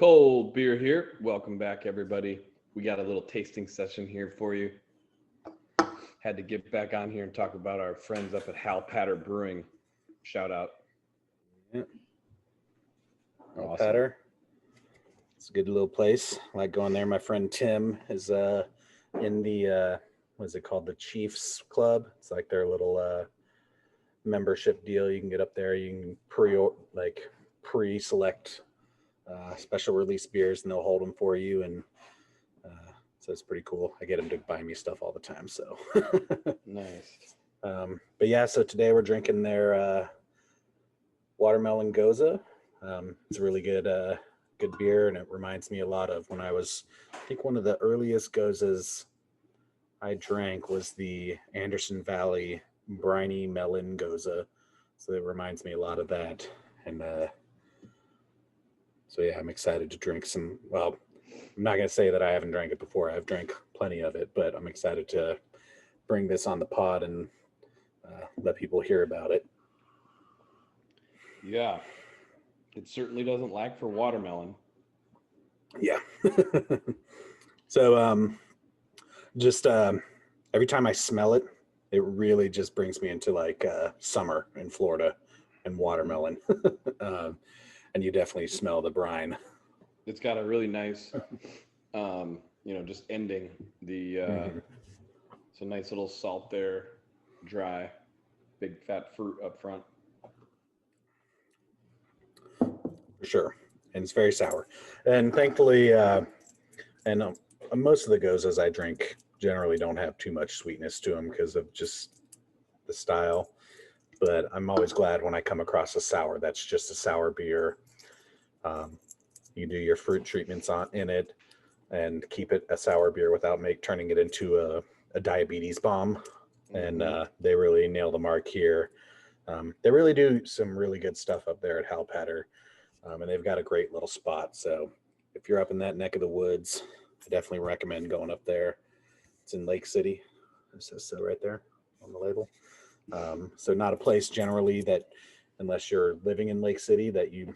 Cold beer here. Welcome back, everybody. We got a little tasting session here for you. Had to get back on here and talk about our friends up at Halpatter Brewing. Shout out. Yeah. Awesome. Halpatter. It's a good little place. I like going there. My friend Tim is in the what is it called? The Chiefs Club. It's like their little membership deal. You can get up there. You can pre-select special release beers, and they'll hold them for you. And so it's pretty cool. I get them to buy me stuff all the time. So Nice. But yeah, so today we're drinking their Watermelon Gose. It's a really good beer, and it reminds me a lot of when I think one of the earliest Goses I drank was the Anderson Valley Briny Melon Gose. So it reminds me a lot of that. And so yeah, I'm excited to drink some. Well, I'm not going to say that I haven't drank it before. I've drank plenty of it, but I'm excited to bring this on the pod and let people hear about it. Yeah. It certainly doesn't lack for watermelon. Yeah. So just every time I smell it, it really just brings me into like summer in Florida and watermelon. And you definitely smell the brine. It's got a really nice, just ending. It's a nice little salt there, dry, big fat fruit up front. For sure. And it's very sour. And thankfully, most of the Goses I drink generally don't have too much sweetness to them because of just the style. But I'm always glad when I come across a sour that's just a sour beer. You do your fruit treatments in it and keep it a sour beer without turning it into a diabetes bomb. And they really nail the mark here. They really do some really good stuff up there at Halpatter. And they've got a great little spot. So if you're up in that neck of the woods, I definitely recommend going up there. It's in Lake City. It says so right there on the label. So not a place generally that, unless you're living in Lake City, that you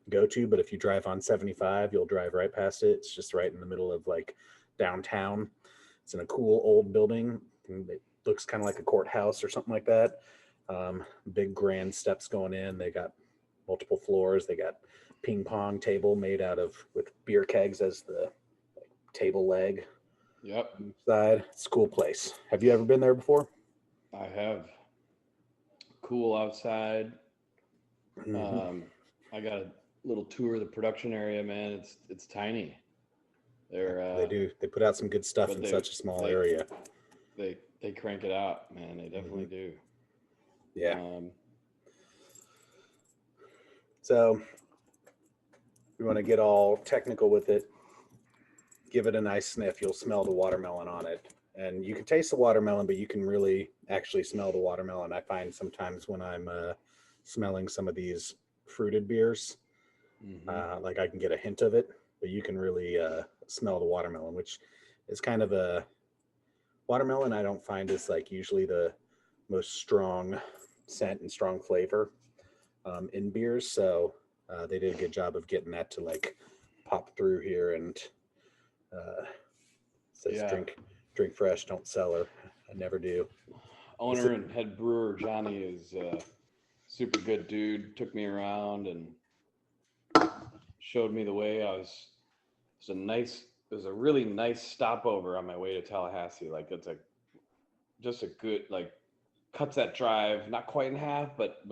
go to. But if you drive on 75, you'll drive right past it. It's just right in the middle of like downtown. It's in a cool old building. It looks kind of like a courthouse or something like that. Big grand steps going in. They got multiple floors. They got ping pong table made with beer kegs as the table leg. Yep. Side. It's a cool place. Have you ever been there before? I have. Cool outside. I got a little tour of the production area, man. It's tiny. They put out some good stuff in such a small area. They crank it out, man. They definitely do. Yeah. So you want to get all technical with it, give it a nice sniff. You'll smell the watermelon on it. And you can taste the watermelon, but you can really actually smell the watermelon. I find sometimes when I'm smelling some of these fruited beers, like I can get a hint of it, but you can really smell the watermelon, which is kind of a watermelon. I don't find is like usually the most strong scent and strong flavor in beers. So they did a good job of getting that to like pop through here and says drink fresh, don't cellar. I never do. Owner and head brewer Johnny is a super good dude. Took me around and showed me the way. It was a really nice stopover on my way to Tallahassee. Like it's just a good, like, cuts that drive not quite in half, but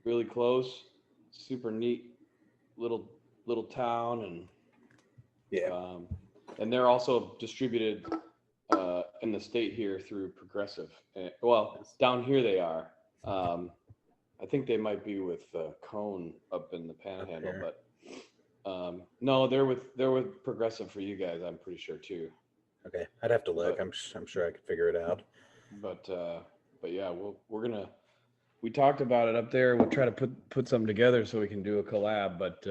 really close. Super neat little town, and yeah. And they're also distributed in the state here through Progressive. Down here they are. I think they might be with Cone up in the Panhandle, but no, they're with Progressive for you guys. I'm pretty sure too. Okay, I'd have to look. I'm sure I could figure it out. But yeah, we talked about it up there. We'll try to put something together so we can do a collab. But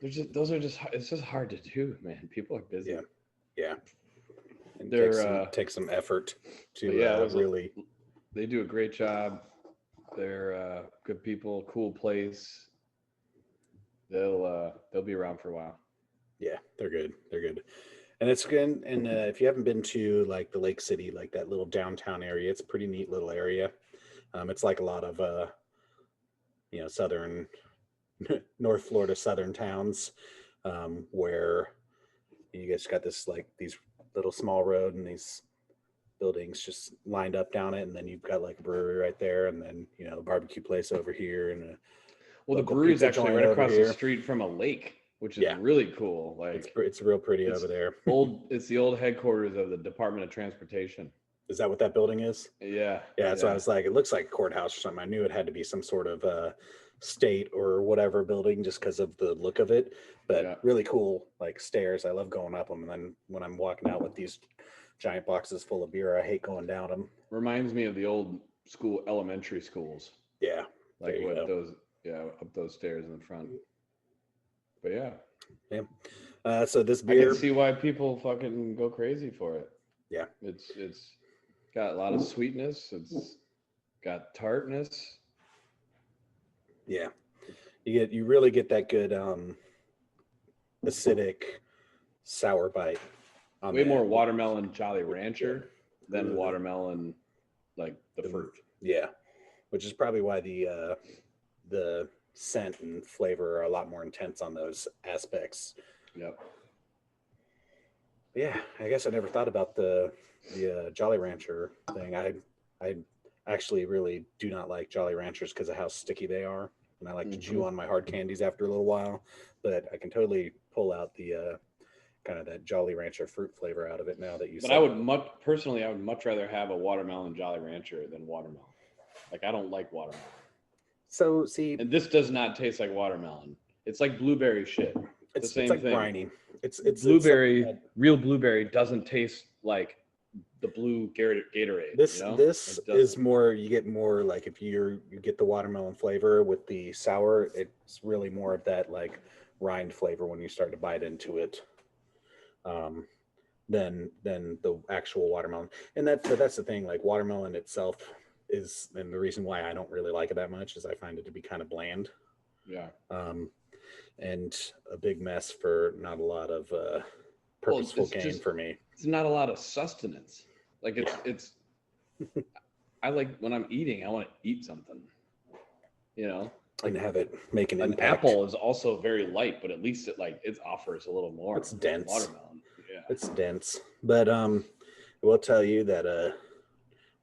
it's just hard to do, man. People are busy. Yeah. And take some effort to really. They do a great job. They're good people, cool place. They'll be around for a while. Yeah, they're good. They're good. And it's good. And if you haven't been to like the Lake City, like that little downtown area, it's a pretty neat little area. It's like a lot of southern North Florida southern towns, where you guys got this like these little small road and these buildings just lined up down it, and then you've got like a brewery right there, and then the barbecue place over here, and a Well, the local brewery is pizza actually joint right over across the here. street from a lake, which is Yeah. really cool. Like It's real pretty it's over there. it's the old headquarters of the Department of Transportation. Is that what that building is? Yeah. Yeah, so I was like, it looks like a courthouse or something. I knew it had to be some sort of state or whatever building just because of the look of it. But Yeah. really cool, like stairs. I love going up them. And then when I'm walking out with these giant boxes full of beer, I hate going down them. Reminds me of the old school elementary schools. Yeah. Like there you with go. up those stairs in the front. But yeah. Yeah. So this I beer, can see why people fucking go crazy for it. Yeah. It's got a lot of sweetness. It's got tartness. yeah, you really get that good acidic sour bite. On Way that. more watermelon Jolly Rancher than Ugh. watermelon like the fruit. Yeah, which is probably why the scent and flavor are a lot more intense on those aspects. Yep. Yeah, I guess I never thought about the Jolly Rancher thing. I actually really do not like Jolly Ranchers because of how sticky they are, and I like to chew on my hard candies after a little while. But I can totally pull out the kind of that Jolly Rancher fruit flavor out of it now that you. But I would much rather have a watermelon Jolly Rancher than watermelon. Like I don't like watermelon. So see, And this does not taste like watermelon. It's like blueberry shit. it's same it's like thing. briny. It's Blueberry, like real blueberry doesn't taste like the blue Gatorade. this you know? this It doesn't. is more, you get more like if you get the watermelon flavor with the sour, it's really more of that like rind flavor when you start to bite into it, than the actual watermelon. And that's the thing, like watermelon itself is, and the reason why I don't really like it that much is I find it to be kind of bland. Yeah. And a big mess for not a lot of purposeful it's gain just- for me. It's not a lot of sustenance. Like it's I like when I'm eating, I want to eat something. And have it make an An impact. apple is also very light, but at least it offers a little more. It's dense. Watermelon. Yeah. It's dense. But I will tell you that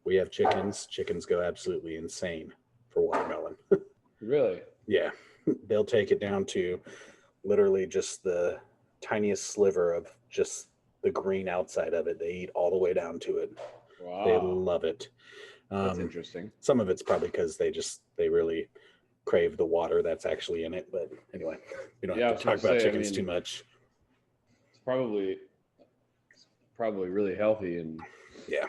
we have chickens. Chickens go absolutely insane for watermelon. Really? Yeah. They'll take it down to literally just the tiniest sliver of just the green outside of it. They eat all the way down to it. Wow. They love it. That's interesting. Some of it's probably because they really crave the water that's actually in it. But anyway, we don't have to talk about chickens too much. It's probably really healthy and Yeah.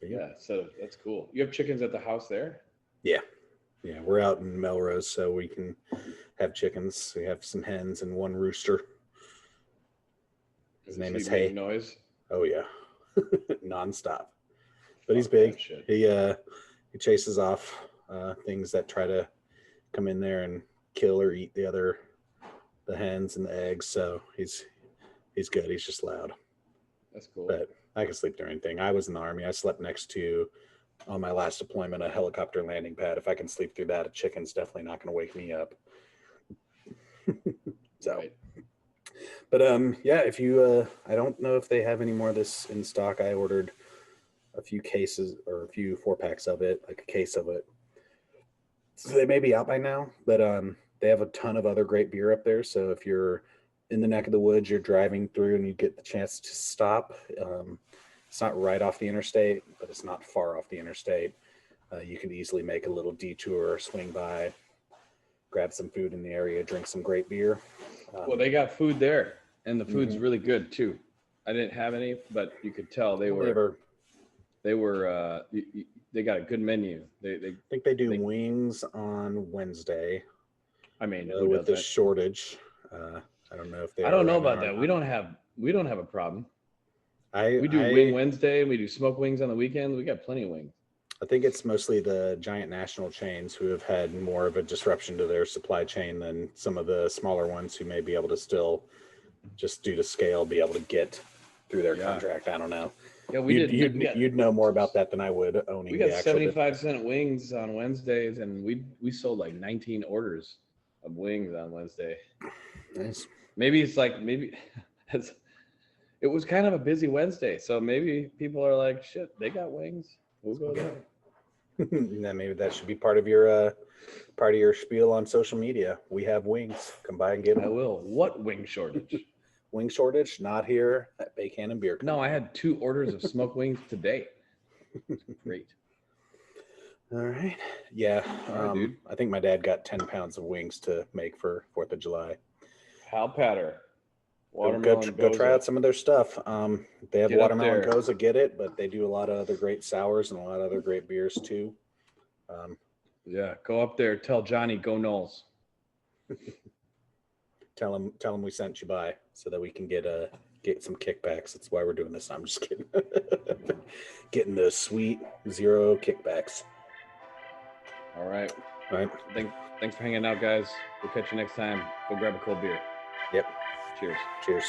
Yeah, so that's cool. You have chickens at the house there? Yeah, we're out in Melrose, so we can have chickens. We have some hens and one rooster. His name is he make Hay. Noise? Oh yeah, nonstop. But he's Fuck big. that shit. He chases off things that try to come in there and kill or eat the hens and the eggs. So he's good. He's just loud. That's cool. But I can sleep through anything. I was in the Army. I slept next to, on my last deployment, a helicopter landing pad. If I can sleep through that, a chicken's definitely not going to wake me up. So, Right. but yeah, if you, I don't know if they have any more of this in stock. I ordered a few cases or a few 4-packs of it, like a case of it. So they may be out by now, but they have a ton of other great beer up there. So if you're in the neck of the woods, you're driving through and you get the chance to stop. It's not right off the interstate, but it's not far off the interstate. You can easily make a little detour or swing by, grab some food in the area, drink some great beer. Well, they got food there, and the food's really good too. I didn't have any, but you could tell they got a good menu. I think they do wings on Wednesday. I mean, with the shortage. I don't know if they. I don't know about that. We don't have a problem. We do Wing Wednesday and we do smoke wings on the weekends. We got plenty of wings. I think it's mostly the giant national chains who have had more of a disruption to their supply chain than some of the smaller ones who may be able to still, just due to scale, be able to get through their contract. I don't know. Yeah, we You'd know more about that than I would, we owning got the actual 75-cent wings on Wednesdays, and we sold like 19 orders of wings on Wednesday. Nice. Maybe it's it was kind of a busy Wednesday, so maybe people are like, shit, they got wings. We'll go there. Then maybe that should be part of your spiel on social media. We have wings. Come by and get them. I will. What wing shortage? Wing shortage? Not here at Bake Hand and Beer Company. No, I had 2 orders of smoked wings today. It's great. All right. Yeah. All right, dude. I think my dad got 10 pounds of wings to make for 4th of July. Halpatter. Watermelon Go Gose. try out some of their stuff. They have Get up Watermelon there. Gose, get it, but they do a lot of other great sours and a lot of other great beers too. Yeah, go up there. Tell Johnny, go Knowles. Tell him we sent you by so that we can get some kickbacks. That's why we're doing this. I'm just kidding. Getting the sweet 0 kickbacks. All right. All right. Thanks for hanging out, guys. We'll catch you next time. Go grab a cold beer. Yep. Cheers. Cheers.